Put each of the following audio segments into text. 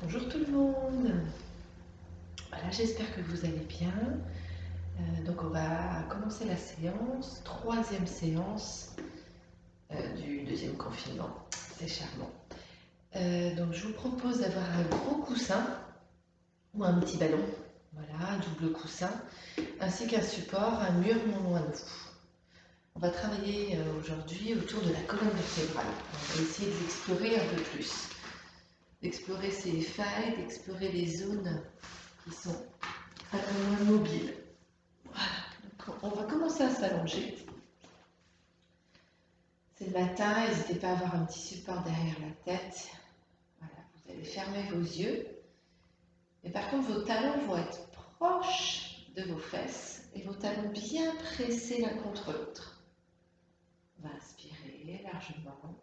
Bonjour tout le monde. Voilà, j'espère que vous allez bien. Donc on va commencer la séance, troisième séance du deuxième confinement. C'est charmant. Donc je vous propose d'avoir un gros coussin ou un petit ballon, voilà, un double coussin, ainsi qu'un support, un mur non loin de vous. On va travailler aujourd'hui autour de la colonne vertébrale. On va essayer de l'explorer un peu plus, d'explorer ses failles, d'explorer les zones qui sont un peu moins mobiles. Voilà, donc on va commencer à s'allonger. C'est le matin, n'hésitez pas à avoir un petit support derrière la tête. Voilà, vous allez fermer vos yeux. Mais par contre, vos talons vont être proches de vos fesses et vos talons bien pressés l'un contre l'autre. On va inspirer largement.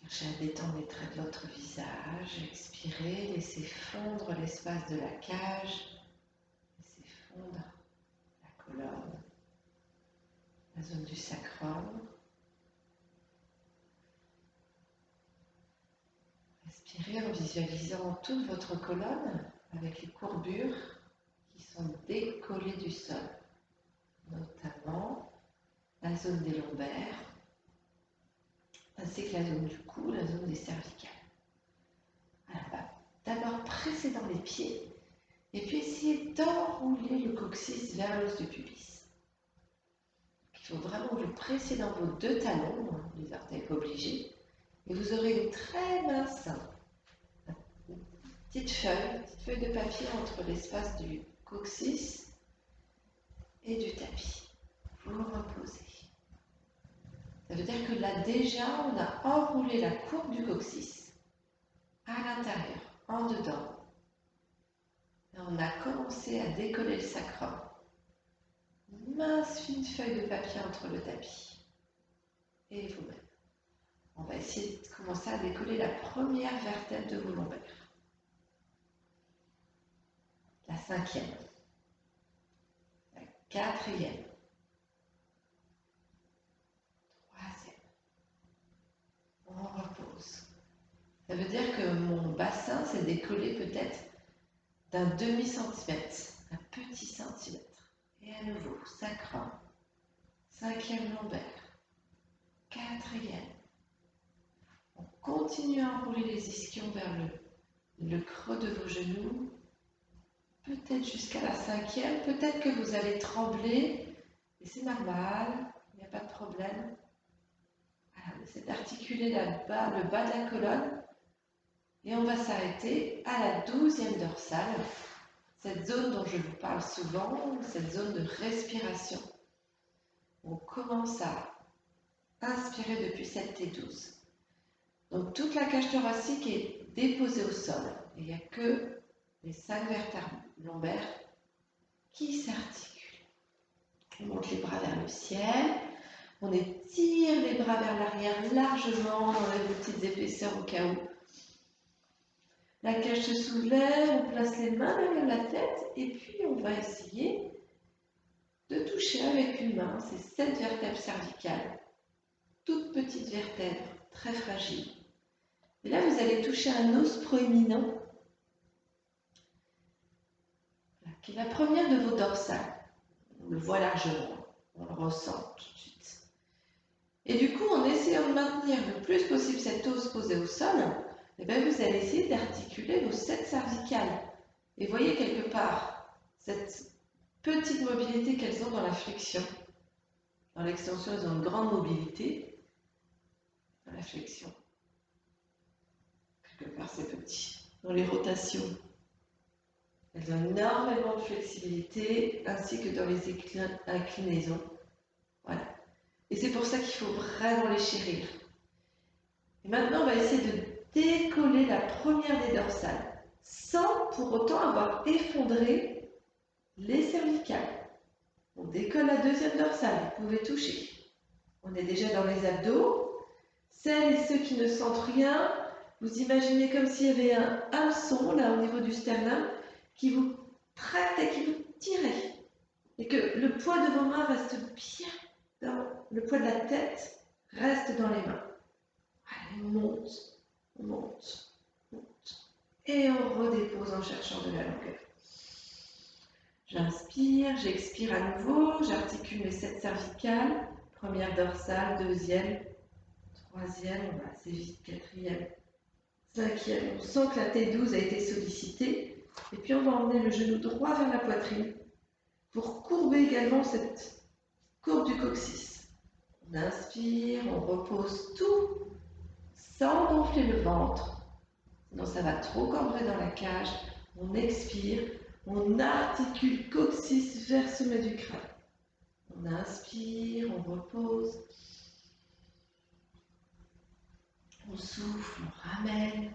Cherchez à détendre les traits de votre visage. Expirez, laissez fondre l'espace de la cage. Laissez fondre la colonne, la zone du sacrum. Respirez en visualisant toute votre colonne avec les courbures qui sont décollées du sol, notamment la zone des lombaires, ainsi que la zone du cou, la zone des cervicales. Alors, d'abord presser dans les pieds et puis essayer d'enrouler le coccyx vers l'os du pubis. Il faut vraiment que vous pressiez dans vos deux talons, les orteils pas obligés, et vous aurez une très mince petite feuille de papier entre l'espace du coccyx et du tapis. Vous reposez. Ça veut dire que là déjà, on a enroulé la courbe du coccyx à l'intérieur, en dedans. Et on a commencé à décoller le sacrum. Une mince fine feuille de papier entre le tapis et vous-même. On va essayer de commencer à décoller la première vertèbre de vos lombaires. La cinquième. La quatrième. Troisième. On repose. Ça veut dire que mon bassin s'est décollé peut-être d'un demi-centimètre, un petit centimètre. Et à nouveau, sacrum, cinquième lombaire, quatrième. On continue à enrouler les ischions vers le creux de vos genoux, peut-être jusqu'à la cinquième, peut-être que vous allez trembler, et c'est normal, il n'y a pas de problème. Alors, essayez d'articuler le bas de la colonne, et on va s'arrêter à la 12e dorsale, cette zone dont je vous parle souvent, cette zone de respiration. On commence à inspirer depuis cette T12. Donc toute la cage thoracique est déposée au sol. Il n'y a que les 5 vertèbres lombaires qui s'articulent. On monte les bras vers le ciel. On étire les bras vers l'arrière largement. On enlève des petites épaisseurs au cas où. La cage se soulève, on place les mains derrière la tête et puis on va essayer de toucher avec une main ces 7 vertèbres cervicales. Toutes petites vertèbres, très fragiles. Et là, vous allez toucher un os proéminent, qui est la première de vos dorsales. On le voit largement, on le ressent tout de suite. Et du coup, en essayant de maintenir le plus possible cet os posé au sol, eh bien, vous allez essayer d'articuler vos 7 cervicales. Et voyez quelque part cette petite mobilité qu'elles ont dans la flexion. Dans l'extension, elles ont une grande mobilité. Dans la flexion, quelque part, c'est petit. Dans les rotations, elles ont énormément de flexibilité, ainsi que dans les inclinaisons. Voilà. Et c'est pour ça qu'il faut vraiment les chérir. Et maintenant, on va essayer de décoller la première des dorsales, sans pour autant avoir effondré les cervicales. On décolle la deuxième dorsale, vous pouvez toucher. On est déjà dans les abdos. Celles et ceux qui ne sentent rien, vous imaginez comme s'il y avait un hameçon là au niveau du sternum qui vous traite et qui vous tirait. Et que le poids de vos mains reste bien dans le poids de la tête, reste dans les mains. Voilà. Et on monte. Et on redépose en cherchant de la longueur. J'inspire, j'expire à nouveau, j'articule mes 7 cervicales. Première dorsale, deuxième, troisième, on va assez vite, quatrième, cinquième. On sent que la T12 a été sollicitée. Et puis on va emmener le genou droit vers la poitrine pour courber également cette courbe du coccyx. On inspire, on repose tout sans gonfler le ventre. Sinon ça va trop cambrer dans la cage. On expire, on articule coccyx vers sommet du crâne. On inspire, on repose. On souffle, on ramène.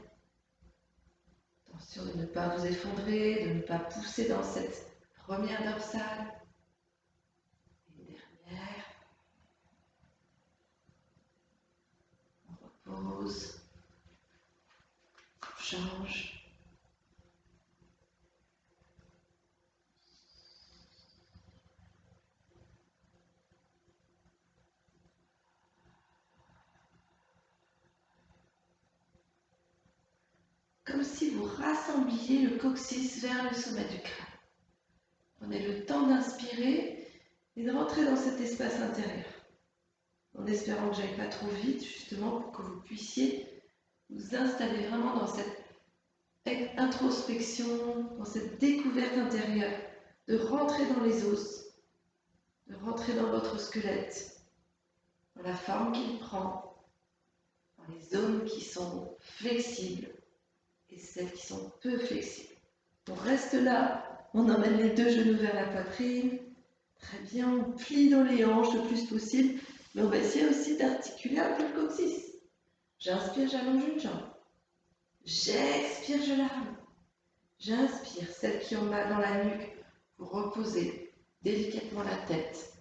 Attention de ne pas vous effondrer, de ne pas pousser dans cette première dorsale. Une dernière. On repose. On change. Comme si vous rassembliez le coccyx vers le sommet du crâne. Prenez le temps d'inspirer et de rentrer dans cet espace intérieur. En espérant que j'aille pas trop vite, justement, pour que vous puissiez vous installer vraiment dans cette introspection, dans cette découverte intérieure, de rentrer dans les os, de rentrer dans votre squelette, dans la forme qu'il prend, dans les zones qui sont flexibles et celles qui sont peu flexibles. On reste là, on emmène les deux genoux vers la poitrine. Très bien, on plie dans les hanches le plus possible, mais on va essayer aussi d'articuler un peu le coccyx. J'inspire, j'allonge une jambe. J'expire, je la ramène. J'inspire, celle qui en bas dans la nuque, vous reposez délicatement la tête.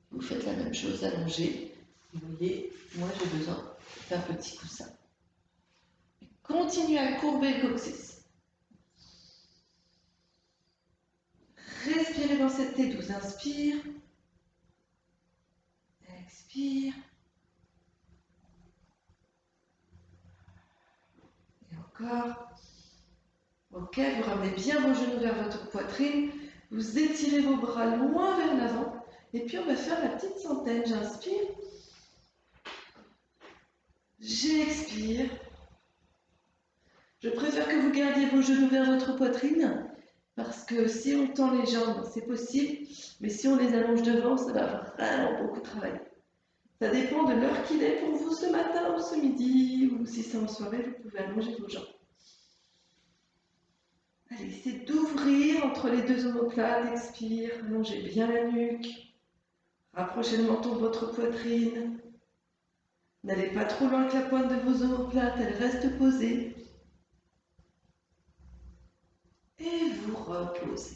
Vous faites la même chose, allongée. Vous voyez, moi j'ai besoin d'un petit coussin. Continuez à courber le coccyx. Respirez dans cette T12. Inspire. Expire. Et encore. Ok, vous ramenez bien vos genoux vers votre poitrine. Vous étirez vos bras loin vers l'avant. Et puis on va faire la petite centaine. J'inspire. J'expire. Je préfère que vous gardiez vos genoux vers votre poitrine. Parce que si on tend les jambes, c'est possible. Mais si on les allonge devant, ça va vraiment beaucoup travailler. Ça dépend de l'heure qu'il est pour vous ce matin ou ce midi. Ou si c'est en soirée, vous pouvez allonger vos jambes. Allez, essayez d'ouvrir entre les deux omoplates, expire, allongez bien la nuque, rapprochez le menton de votre poitrine, n'allez pas trop loin avec la pointe de vos omoplates, elle reste posée, et vous reposez.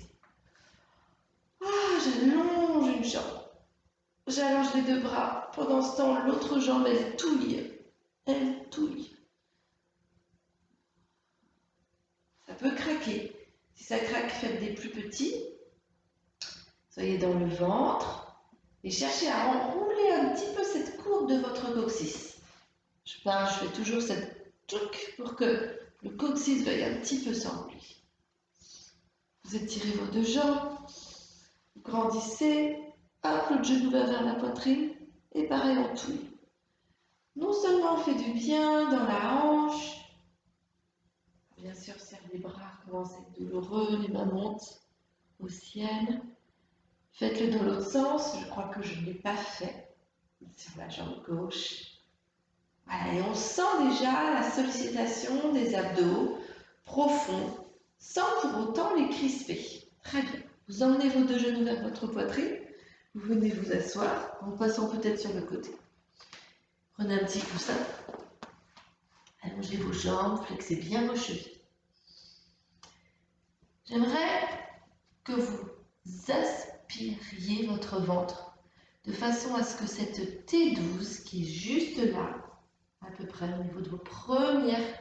Ah, j'allonge une jambe, j'allonge les deux bras, pendant ce temps, l'autre jambe, elle touille. Ça peut craquer. Si ça craque, faites des plus petits. Soyez dans le ventre et cherchez à enrouler un petit peu cette courbe de votre coccyx. Je fais toujours cette truc pour que le coccyx veuille un petit peu s'enrouler. Vous étirez vos deux jambes, vous grandissez, hop, l'autre genou va vers la poitrine et pareil on touille. Non seulement on fait du bien dans la hanche, bien sûr serre les bras commence à être douloureux, les mains montent au ciel. Faites-le dans l'autre sens, je crois que je ne l'ai pas fait, sur la jambe gauche. Voilà, et on sent déjà la sollicitation des abdos profonds, sans pour autant les crisper. Très bien. Vous emmenez vos deux genoux vers votre poitrine, vous venez vous asseoir, en passant peut-être sur le côté. Prenez un petit coussin, allongez vos jambes, flexez bien vos chevilles. J'aimerais que vous aspiriez votre ventre de façon à ce que cette T12 qui est juste là, à peu près au niveau de vos premières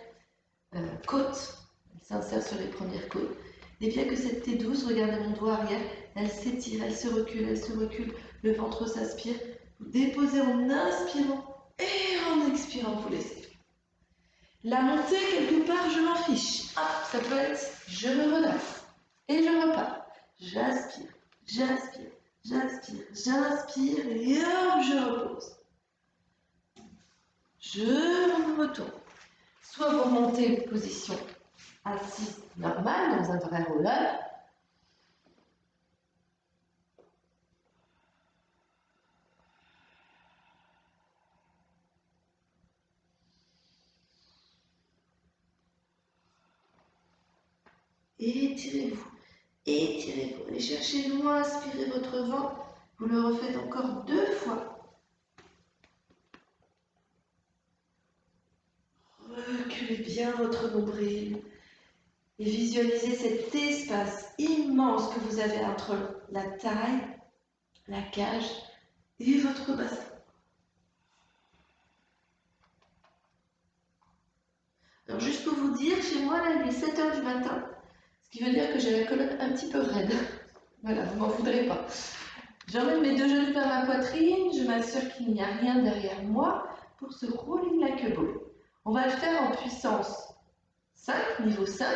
côtes, elle s'insère sur les premières côtes, et bien que cette T12, regardez mon doigt arrière, elle s'étire, elle se recule, le ventre s'aspire, vous déposez en inspirant et en expirant, vous laissez. La montée, quelque part, je m'en fiche. Hop, ça peut être, je me redresse. Et je repars. J'aspire, j'aspire, j'aspire, j'inspire et hop, je repose. Je retourne. Soit vous remontez position assise normale dans un vrai roller. Étirez-vous, étirez-vous. Allez chercher loin, aspirez votre vent. Vous le refaites encore 2 fois. Reculez bien votre nombril et visualisez cet espace immense que vous avez entre la taille, la cage et votre bassin. Alors juste pour vous dire, chez moi là il est 7 h du matin, ce qui veut dire que j'ai la colonne un petit peu raide. Voilà, vous m'en voudrez pas. J'emmène mes 2 genoux vers ma poitrine, je m'assure qu'il n'y a rien derrière moi pour ce rolling like a ball. On va le faire en puissance 5, niveau 5,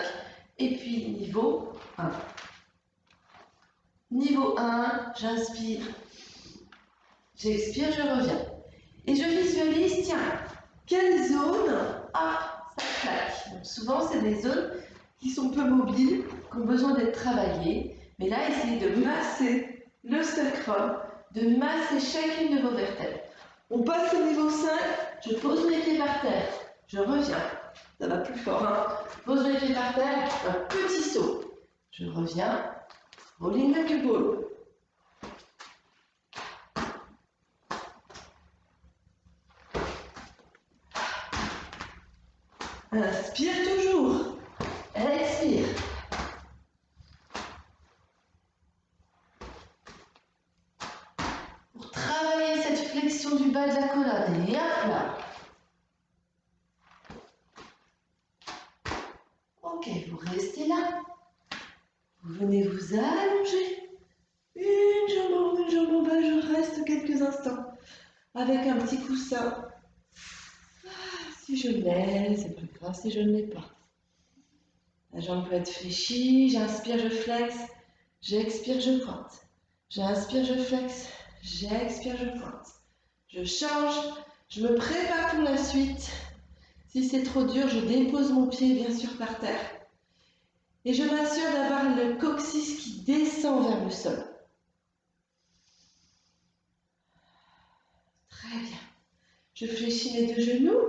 et puis niveau 1. Niveau 1, j'inspire, j'expire, je reviens. Et je visualise, tiens, quelle zone, ah, ça claque. Donc souvent, c'est des zones qui sont peu mobiles, qui ont besoin d'être travaillées. Mais là, essayez de masser le sacrum, de masser chacune de vos vertèbres. On passe au niveau 5, je pose mes pieds par terre, je reviens. Ça va plus fort, hein. Je pose mes pieds par terre, un petit saut. Je reviens, rolling like a ball. Inspire toujours. Expire. Pour travailler cette flexion du bas de la colonne. Et hop là. Ok, vous restez là. Vous venez vous allonger. Une jambe en haut, une jambe en bas. Je reste quelques instants. Avec un petit coussin. Si je l'ai, c'est plus grave si je ne l'ai pas. La jambe peut être fléchie, j'inspire, je flexe, j'expire, je pointe. J'inspire, je flexe, j'expire, je pointe. Je change, je me prépare pour la suite. Si c'est trop dur, je dépose mon pied bien sûr par terre. Et je m'assure d'avoir le coccyx qui descend vers le sol. Très bien. Je fléchis mes 2 genoux.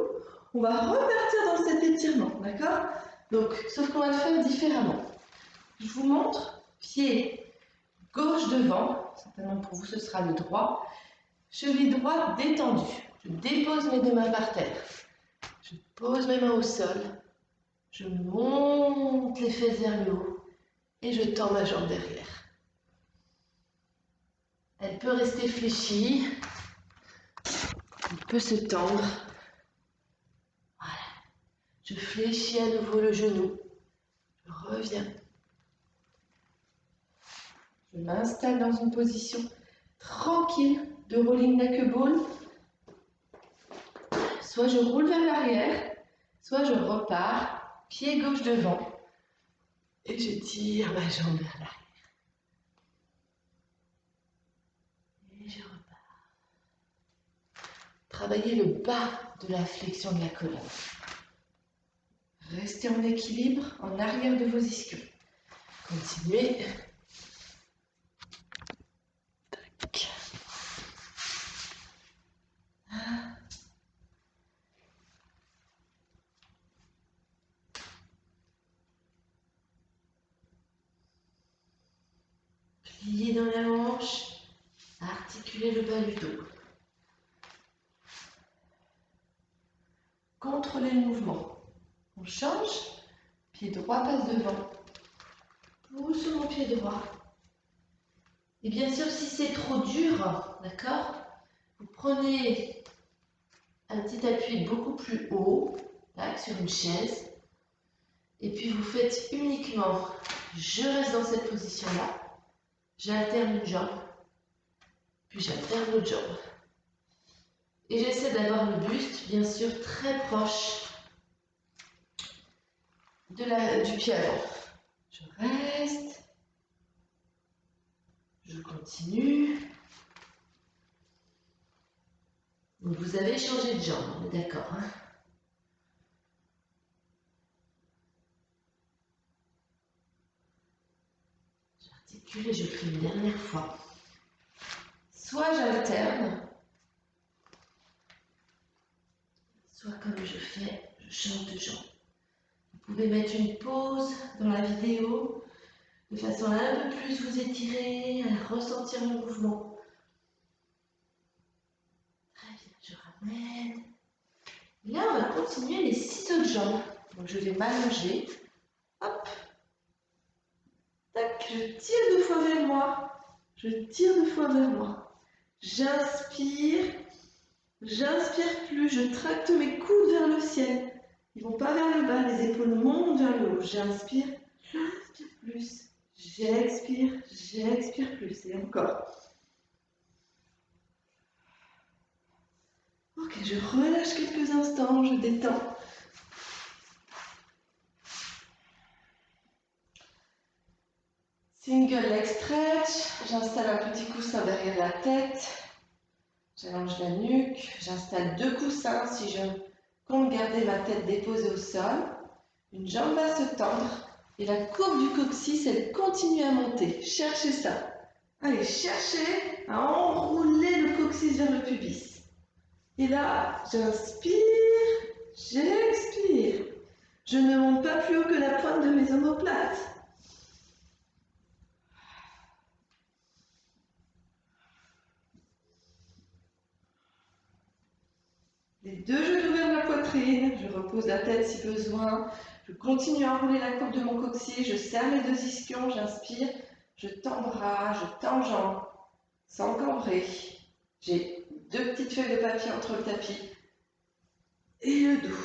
On va repartir dans cet étirement, d'accord? Donc, sauf qu'on va le faire différemment. Je vous montre, pied gauche devant, certainement pour vous ce sera le droit, cheville droite détendue. Je dépose mes 2 mains par terre. Je pose mes mains au sol. Je monte les fesses vers le haut et je tends ma jambe derrière. Elle peut rester fléchie. Elle peut se tendre. Voilà. Je fléchis à nouveau le genou. Je reviens. Je m'installe dans une position tranquille de rolling like a ball. Soit je roule vers l'arrière, soit je repars, pied gauche devant. Et je tire ma jambe vers l'arrière. Et je repars. Travaillez le bas de la flexion de la colonne. Restez en équilibre en arrière de vos ischios. Continuez. Tac. Pliez dans la hanche. Articulez le bas du dos. Contrôlez le mouvement. On change. Pied droit passe devant. Pousse mon pied droit. Et bien sûr, si c'est trop dur, d'accord, vous prenez un petit appui beaucoup plus haut, là, sur une chaise. Et puis vous faites uniquement, je reste dans cette position-là. J'alterne une jambe. Puis j'alterne l'autre jambe. Et j'essaie d'avoir le buste, bien sûr, très proche du pied avant. Je reste. Je continue. Donc vous avez changé de jambe, on est d'accord, hein? J'articule et je fais une dernière fois. Soit j'alterne, soit comme je fais, je change de jambe. Vous pouvez mettre une pause dans la vidéo de façon à un peu plus vous étirer, à ressentir le mouvement. Très bien, je ramène. Et là, on va continuer les 6 autres jambes. Donc je vais m'allonger. Hop. Tac, je tire 2 fois vers moi. Je tire 2 fois vers moi. J'inspire. J'inspire plus. Je tracte mes coudes vers le ciel. Ils vont pas vers le bas. Les épaules montent vers le haut. J'inspire. J'inspire plus. J'expire. J'expire plus. Et encore. Ok, je relâche quelques instants. Je détends. Single leg stretch, j'installe un petit coussin derrière la tête, j'allonge la nuque, j'installe 2 coussins si je compte garder ma tête déposée au sol. Une jambe va se tendre et la courbe du coccyx, elle continue à monter. Cherchez ça. Allez, cherchez à enrouler le coccyx vers le pubis. Et là, j'inspire, j'expire. Je ne monte pas plus haut que la pointe de mes omoplates. Les 2 genoux vers la poitrine, je repose la tête si besoin, je continue à enrouler la courbe de mon coccyx, je serre mes 2 ischions, j'inspire, je tends bras, je tends jambes, sans cambrer. J'ai 2 petites feuilles de papier entre le tapis et le dos.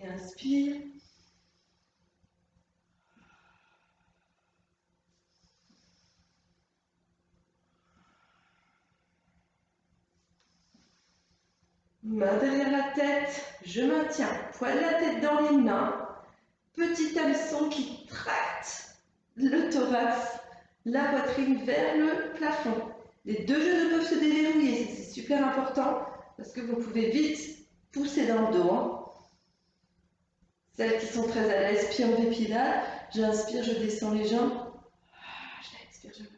Et inspire. Main derrière la tête, je maintiens, poil la tête dans les mains, petit hameçon qui tracte le thorax, la poitrine vers le plafond. Les 2 genoux peuvent se déverrouiller, c'est super important parce que vous pouvez vite pousser dans le dos. Hein. Celles qui sont très à l'aise, pied en pied là, j'inspire, je descends les jambes, j'expire, je pose.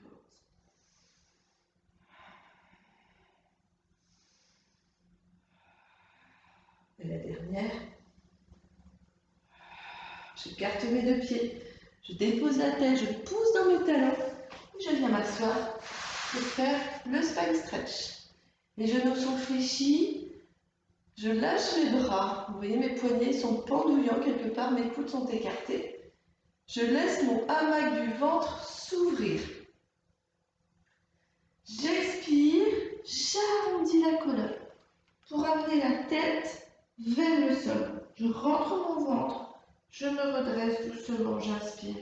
Et la dernière, j'écarte mes 2 pieds, je dépose la tête, je pousse dans mes talons, et je viens m'asseoir pour faire le spine stretch. Les genoux sont fléchis, je lâche mes bras. Vous voyez, mes poignets sont pendouillants quelque part, mes coudes sont écartés. Je laisse mon hamac du ventre s'ouvrir. J'expire, j'arrondis la colonne pour amener la tête vers le sol. Je rentre mon ventre, je me redresse doucement, j'inspire.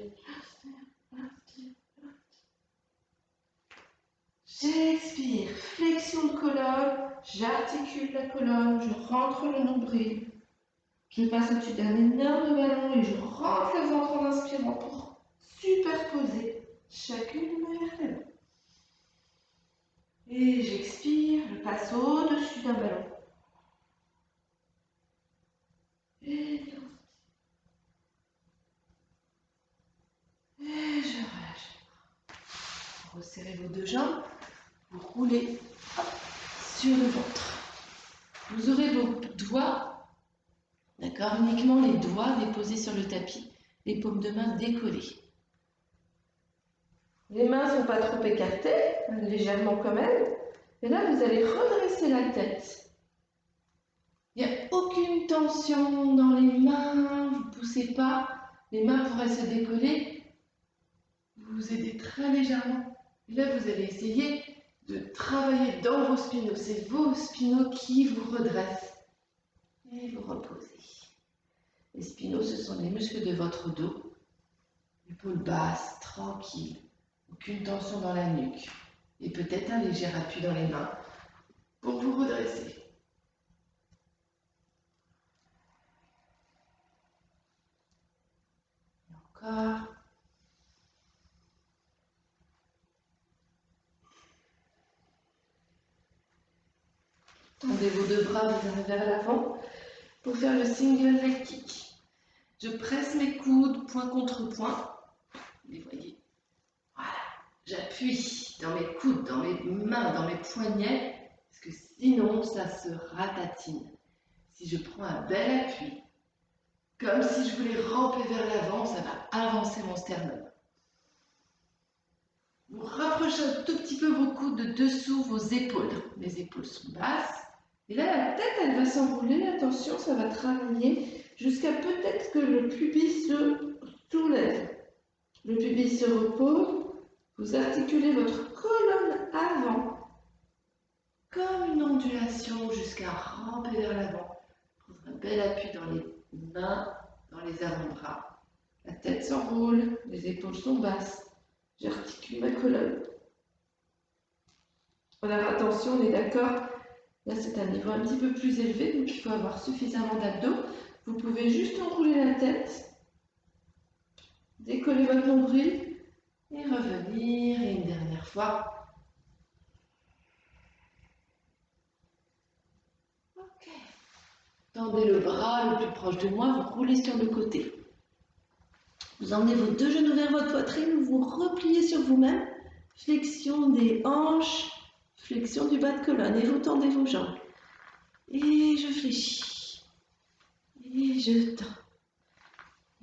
J'expire, flexion de colonne, j'articule la colonne, je rentre le nombril. Je passe au-dessus d'un énorme ballon et je rentre le ventre en inspirant pour superposer chacune de mes vertèbres. Et j'expire, je passe au-dessus d'un ballon. Et je relâche. Vous resserrez vos 2 jambes, vous roulez sur le ventre. Vous aurez vos doigts, d'accord, uniquement les doigts déposés sur le tapis, les paumes de main décollées. Les mains ne sont pas trop écartées, légèrement quand même. Et là, vous allez redresser la tête. Il n'y a aucune tension dans les mains, vous ne poussez pas. Les mains pourraient se décoller. Vous vous aidez très légèrement. Et là, vous allez essayer de travailler dans vos spinaux. C'est vos spinaux qui vous redressent. Et vous reposez. Les spinaux, ce sont les muscles de votre dos. Épaules basses, tranquilles. Aucune tension dans la nuque. Et peut-être un léger appui dans les mains pour vous redresser. Encore. Tendez vos deux bras vers l'avant pour faire le single leg kick. Je presse mes coudes point contre point. Vous les voyez. Voilà. J'appuie dans mes coudes, dans mes mains, dans mes poignets, parce que sinon ça se ratatine. Si je prends un bel appui, comme si je voulais ramper vers l'avant, ça va avancer mon sternum. Vous rapprochez un tout petit peu vos coudes de dessous vos épaules. Les épaules sont basses. Et là, la tête, elle va s'enrouler. Attention, ça va travailler jusqu'à peut-être que le pubis se soulève. Le pubis se repose. Vous articulez votre colonne avant, comme une ondulation jusqu'à ramper vers l'avant. Prendre un bel appui dans les mains, dans les avant-bras. La tête s'enroule, les épaules sont basses. J'articule ma colonne. Alors attention, on est d'accord. Là, c'est un niveau un petit peu plus élevé, donc il faut avoir suffisamment d'abdos. Vous pouvez juste enrouler la tête, décoller votre nombril et revenir. Et une dernière fois. Ok. Tendez le bras le plus proche de moi, vous roulez sur le côté. Vous emmenez vos deux genoux vers votre poitrine, vous repliez sur vous-même. Flexion des hanches, flexion du bas de colonne et vous tendez vos jambes. Et je fléchis. Et je tends.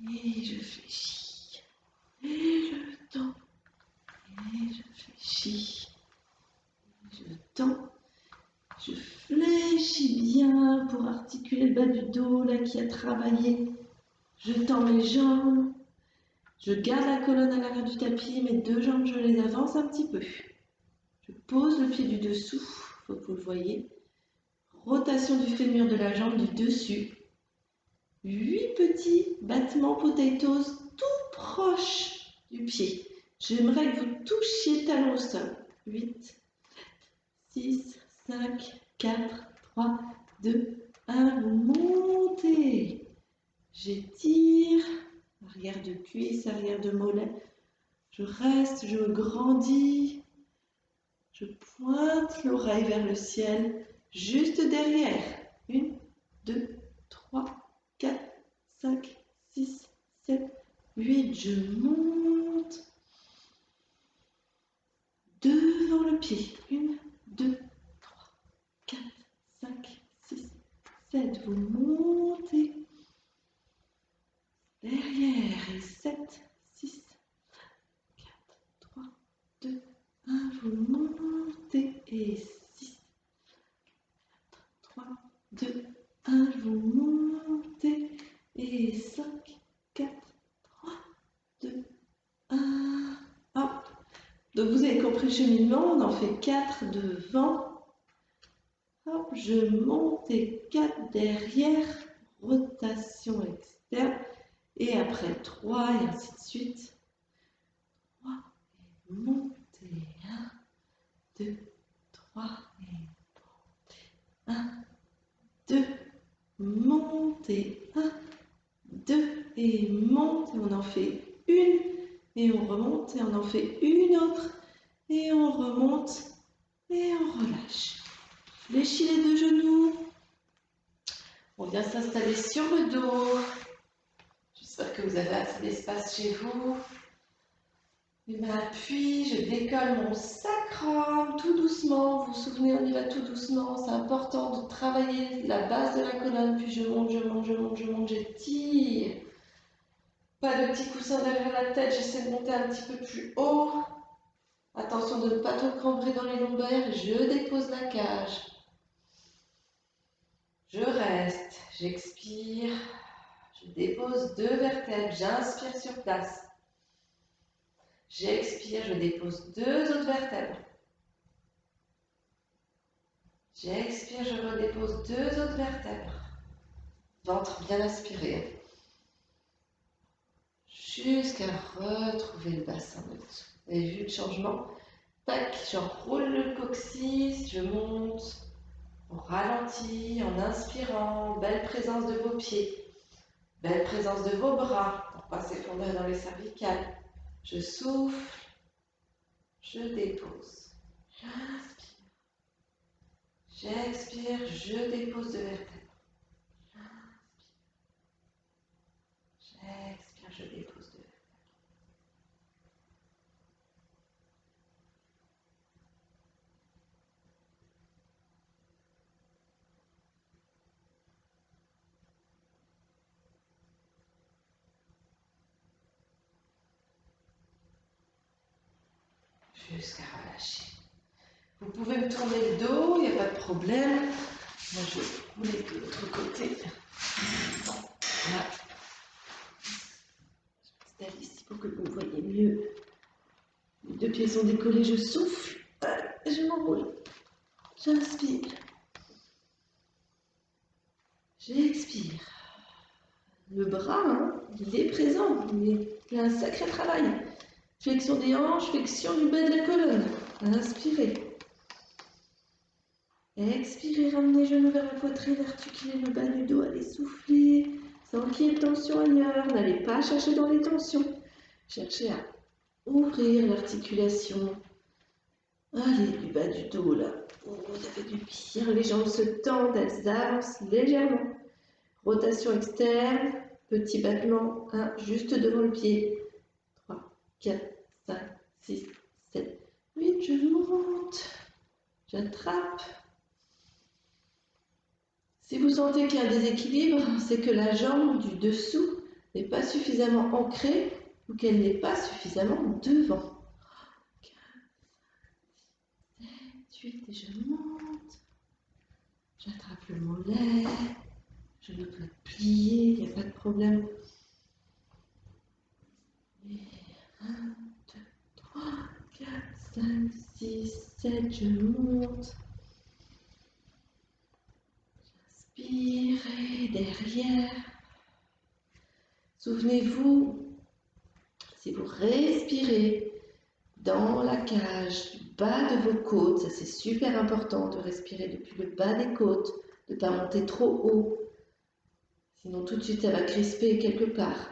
Et je fléchis. Et je tends. Et je fléchis. Et je tends. Je fléchis bien pour articuler le bas du dos là qui a travaillé. Je tends mes jambes. Je garde la colonne à l'arrière du tapis. Mes deux jambes, je les avance un petit peu. Je pose le pied du dessous. Il faut que vous le voyez. Rotation du fémur de la jambe du dessus. 8 petits battements potatoes tout proches du pied. J'aimerais que vous touchiez talon au sol. 8, 6, 5, 4, 3, 2, 1. Vous montez. J'étire. Arrière de cuisse, arrière de mollet. Je reste, je me grandis. Je pointe l'oreille vers le ciel. Juste derrière. 1, 2, 3, 4, 5, 6, 7, 8. Je monte. Devant le pied. 1, 2, 3, 4, 5, 6, 7. Vous montez. Derrière. Et 7, 6, 4, 3, 2, 1. Vous montez. Et 6, 4, 3, 2, 1. Vous montez. Et 5, 4, 3, 2, 1. Hop. Donc vous avez compris le cheminement, on en fait 4 devant. Hop, je monte et 4 derrière. Rotation externe. Et après 3 et ainsi de suite. 3 et montez. 1, 2, 3 et montez. 1, 2, montez. 1, 2 et montez. On en fait une et on remonte et on en fait une autre et on remonte et on relâche. Fléchis les deux genoux. On vient s'installer sur le dos. J'espère que vous avez assez d'espace chez vous. Les mains appuient, je décolle mon sacrum tout doucement. Vous vous souvenez, on y va tout doucement. C'est important de travailler la base de la colonne. Puis je monte, je monte, je monte, je monte, j'étire. Pas de petit coussin derrière la tête, j'essaie de monter un petit peu plus haut. Attention de ne pas trop cambrer dans les lombaires. Je dépose la cage. Je reste, j'expire. Je dépose deux vertèbres, j'inspire sur place. J'expire, je dépose deux autres vertèbres. J'expire, je redépose deux autres vertèbres. Ventre bien aspiré. Jusqu'à retrouver le bassin de dessous. Vous avez vu le changement? Tac, j'enroule le coccyx, je monte. On ralentit en inspirant. Belle présence de vos pieds. Belle présence de vos bras. pour pas s'effondrer dans les cervicales. Je souffle, je dépose. J'inspire, j'expire, je dépose de vertèbre. J'expire, je dépose de vertèbre. Jusqu'à relâcher. Vous pouvez me tourner le dos, il n'y a pas de problème. Moi, je vais vous les de l'autre côté. Voilà. Je m'installe ici pour que vous me voyez mieux. Les deux pieds sont décollés, je souffle. Je m'enroule. J'inspire. J'expire. Le bras, hein, il est présent. Il a un sacré travail. Flexion des hanches, flexion du bas de la colonne. Inspirez. Expirez, ramenez les genoux vers la poitrine, articulez le bas du dos, allez souffler. Sans qu'il y ait de tension ailleurs, n'allez pas chercher dans les tensions. Cherchez à ouvrir l'articulation. Allez, du bas du dos là. Oh, ça fait du bien, les jambes se tendent, elles avancent légèrement. Rotation externe, petit battement, 1 juste devant le pied. 3, 4, 5, 6, 7, 8, je monte. J'attrape. Si vous sentez qu'il y a un déséquilibre, c'est que la jambe du dessous n'est pas suffisamment ancrée ou qu'elle n'est pas suffisamment devant. 4, 5, 7, 8 et je monte. J'attrape le mollet. Je me dois plier, il n'y a pas de problème. Et 1, 2, 3, 4, 5, 6, 7, je monte. J'inspire derrière. Souvenez-vous, si vous respirez dans la cage du bas de vos côtes, ça c'est super important de respirer depuis le bas des côtes, de ne pas monter trop haut. Sinon tout de suite ça va crisper quelque part.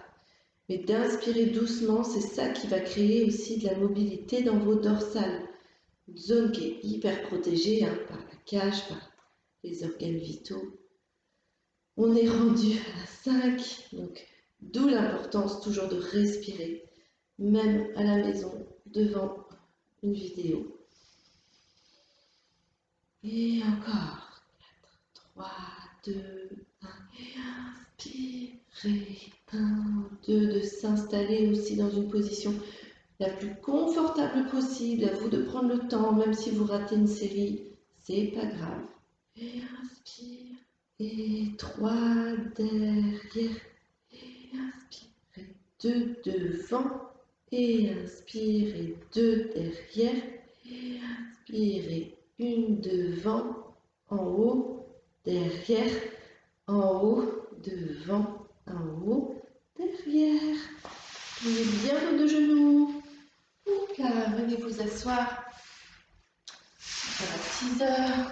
Mais d'inspirer doucement, c'est ça qui va créer aussi de la mobilité dans vos dorsales. Une zone qui est hyper protégée hein, par la cage, par les organes vitaux. On est rendu à 5, donc d'où l'importance toujours de respirer, même à la maison, devant une vidéo. Et encore, 4, 3, 2, 1, et inspirez, 1, 2, de s'installer aussi dans une position la plus confortable possible, à vous de prendre le temps, même si vous ratez une série, c'est pas grave. Et inspire, et 3 derrière, et inspirez, 2 devant, et inspirez, 2 derrière, et inspirez, 1 devant, en haut, derrière, en haut, devant, en haut, derrière. Pliez bien vos deux genoux. Là, venez vous asseoir. Ça va 6 heures.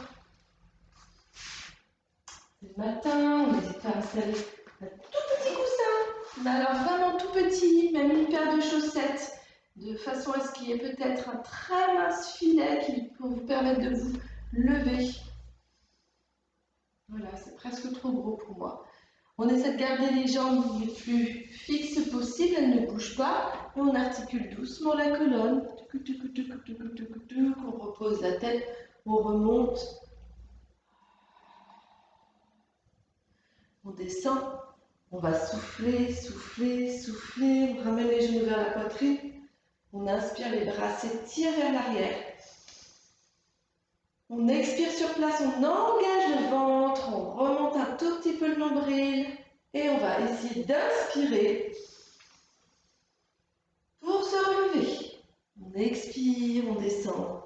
C'est le matin, on n'hésite pas à installer un tout petit coussin. Mais alors vraiment tout petit, même une paire de chaussettes, de façon à ce qu'il y ait peut-être un très mince filet qui peut vous permettre de vous lever. Voilà, c'est presque trop gros pour moi. On essaie de garder les jambes les plus fixes possible, elles ne bougent pas. Et on articule doucement la colonne. On repose la tête, on remonte. On descend. On va souffler, souffler, souffler. On ramène les genoux vers la poitrine. On inspire, les bras s'étirent vers l'arrière. On expire sur place, on engage le ventre, on remonte un tout petit peu le nombril. Et on va essayer d'inspirer pour se relever. On expire, on descend.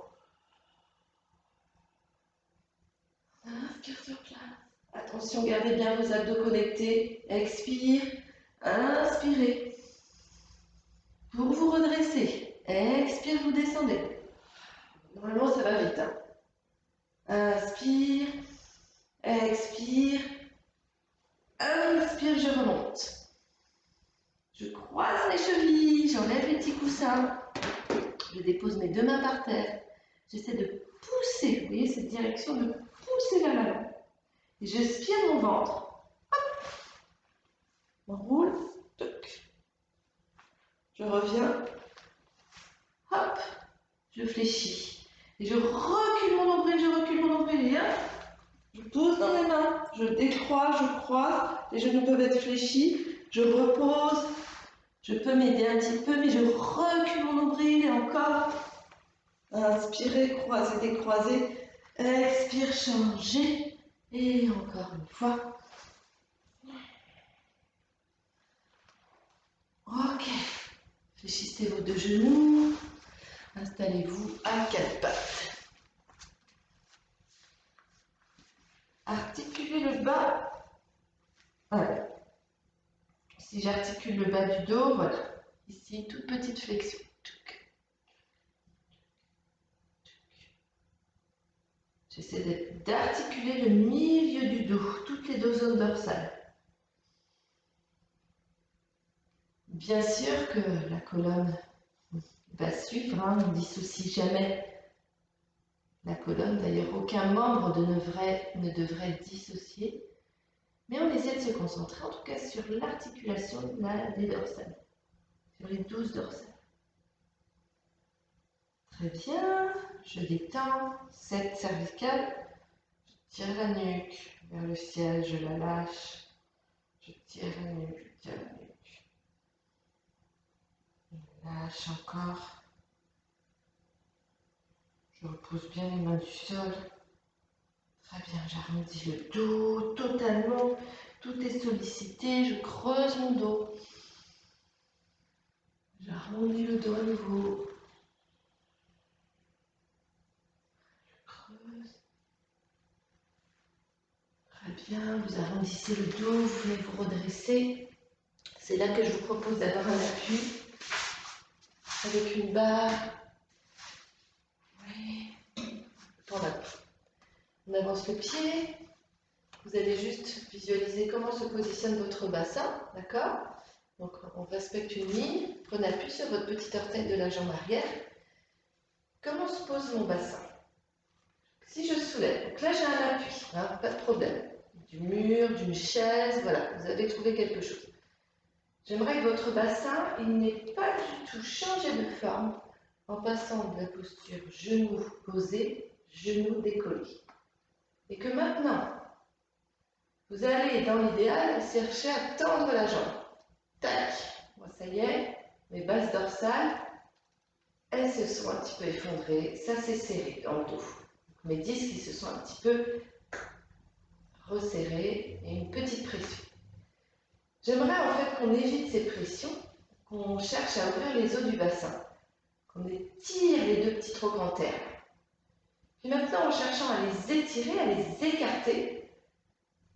Inspire sur place. Attention, gardez bien vos abdos connectés. Expire, inspirez. Pour vous redresser. Expire, vous descendez. Normalement, ça va vite. Inspire, expire, inspire, je remonte. Je croise les chevilles, j'enlève les petits coussins. Je dépose mes deux mains par terre. J'essaie de pousser, vous voyez cette direction, de pousser vers l'avant. Et je spire mon ventre. Hop. On roule. Toc. Je reviens. Hop. Je fléchis. Et je recule mon nombril, je recule mon nombril. Et hop. Je pose dans mes mains. Je décroise, je croise. Les genoux peuvent être fléchis. Je repose. Je peux m'aider un petit peu, mais je recule mon nombril et encore. Inspirez, croisez, décroisez. Expire, changez. Et encore une fois. Ok. Fléchissez vos deux genoux. Installez-vous à quatre pattes. Articulez le bas. Voilà. Si j'articule le bas du dos, voilà. Ici, une toute petite flexion. J'essaie d'articuler le milieu du dos, toutes les deux zones dorsales. Bien sûr que la colonne va suivre, hein, on ne dissocie jamais la colonne. D'ailleurs, aucun membre ne devrait dissocier. Mais on essaie de se concentrer en tout cas sur l'articulation des dorsales, sur les 12 dorsales. Très bien, je détends cette cervicale, je tire la nuque vers le ciel, je la lâche, je tire la nuque, je tire la nuque. Je lâche encore. Je repose bien les mains du sol. Très bien, j'arrondis le dos totalement. Tout est sollicité, je creuse mon dos. J'arrondis le dos à nouveau. Je creuse. Très bien, vous arrondissez le dos, vous venez vous redresser. C'est là que je vous propose d'avoir un appui avec une barre. Oui. On avance le pied. Vous allez juste visualiser comment se positionne votre bassin, d'accord? Donc on respecte une ligne, prenez appui sur votre petit orteil de la jambe arrière. Comment se pose mon bassin? Si je soulève, donc là j'ai un appui, hein, pas de problème. Du mur, d'une chaise, voilà, vous avez trouvé quelque chose. J'aimerais que votre bassin, il n'ait pas du tout changé de forme en passant de la posture genou posé, genou décollé. Et que maintenant, vous allez, dans l'idéal, chercher à tendre la jambe. Tac. Bon, ça y est, mes bases dorsales, elles se sont un petit peu effondrées. Ça s'est serré dans le dos. Mes disques, ils se sont un petit peu resserrés et une petite pression. J'aimerais en fait qu'on évite ces pressions, qu'on cherche à ouvrir les os du bassin, qu'on étire les deux petits trochantères. Puis maintenant, en cherchant à les étirer, à les écarter,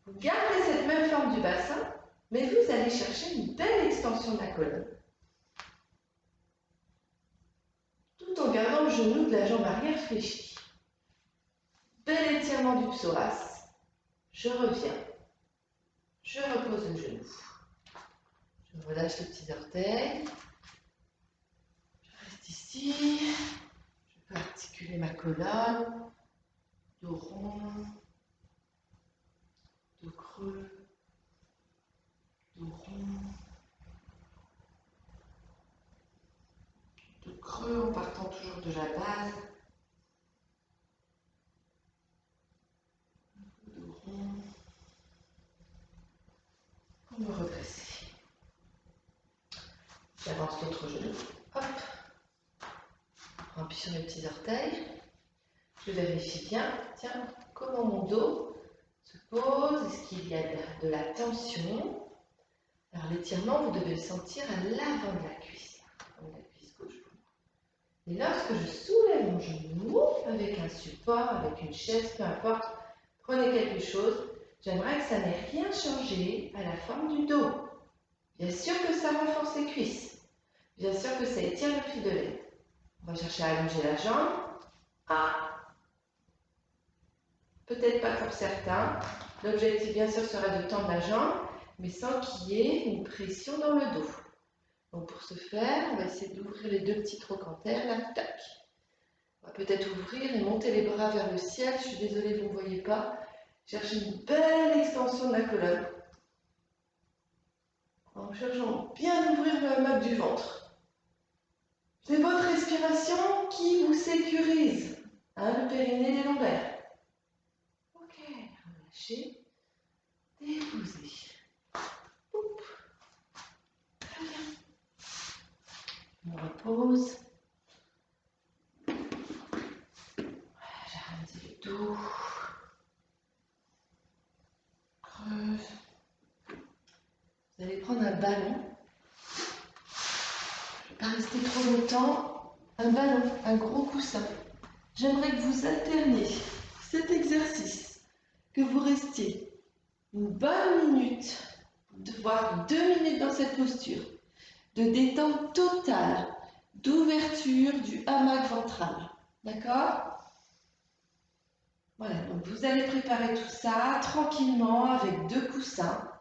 vous gardez cette même forme du bassin, mais vous allez chercher une belle extension de la colonne. Tout en gardant le genou de la jambe arrière fléchi. Bel étirement du psoas. Je reviens. Je repose le genou. Je relâche les petits orteils. Je reste ici. Je peux articuler ma colonne. Dos rond. Dos creux. Dos rond. Dos creux en partant toujours de la base. Dos rond. Pour me redresser. J'avance l'autre genou. Hop. Appuie sur mes petits orteils. Je vérifie bien, tiens, comment mon dos se pose. Est-ce qu'il y a de la tension? Alors l'étirement, vous devez le sentir à l'avant de la cuisse gauche pour moi. Et lorsque je soulève mon genou avec un support, avec une chaise, peu importe, prenez quelque chose. J'aimerais que ça n'ait rien changé à la forme du dos. Bien sûr que ça renforce les cuisses. Bien sûr que ça étire le fil de laine. On va chercher à allonger la jambe. Ah, peut-être pas pour certains. L'objectif, bien sûr, sera de tendre la jambe, mais sans qu'il y ait une pression dans le dos. Donc pour ce faire, on va essayer d'ouvrir les deux petits trochantères, là, tac. On va peut-être ouvrir et monter les bras vers le ciel. Je suis désolée, vous ne me voyez pas. Cherchez une belle extension de la colonne. En cherchant bien ouvrir le hamac du ventre. C'est votre respiration qui vous sécurise. Hein, le périnée, les lombaires. Ok, relâchez. Déposez. Oup. Très bien. On repose. J'arrondis le dos. Creuse. Vous allez prendre un ballon. Je ne vais pas rester trop longtemps. Un ballon, un gros coussin. J'aimerais que vous alterniez cet exercice, que vous restiez une bonne minute, voire 2 minutes dans cette posture, de détente totale, d'ouverture du hamac ventral. D'accord ? Voilà, donc vous allez préparer tout ça tranquillement avec 2 coussins.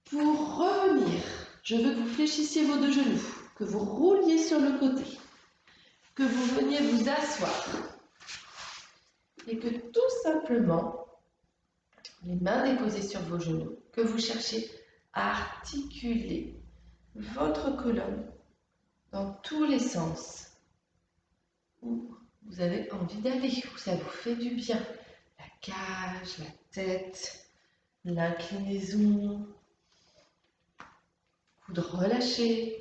Pour revenir, je veux que vous fléchissiez vos 2 genoux, que vous rouliez sur le côté, que vous veniez vous asseoir et que tout simplement, les mains déposées sur vos genoux, que vous cherchez à articuler votre colonne dans tous les sens où vous avez envie d'aller, où ça vous fait du bien. La cage, la tête, l'inclinaison, coude relâché.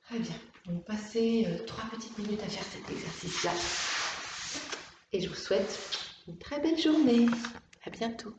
Très bien. Donc passez 3 petites minutes à faire cet exercice-là. Et je vous souhaite une très belle journée. À bientôt.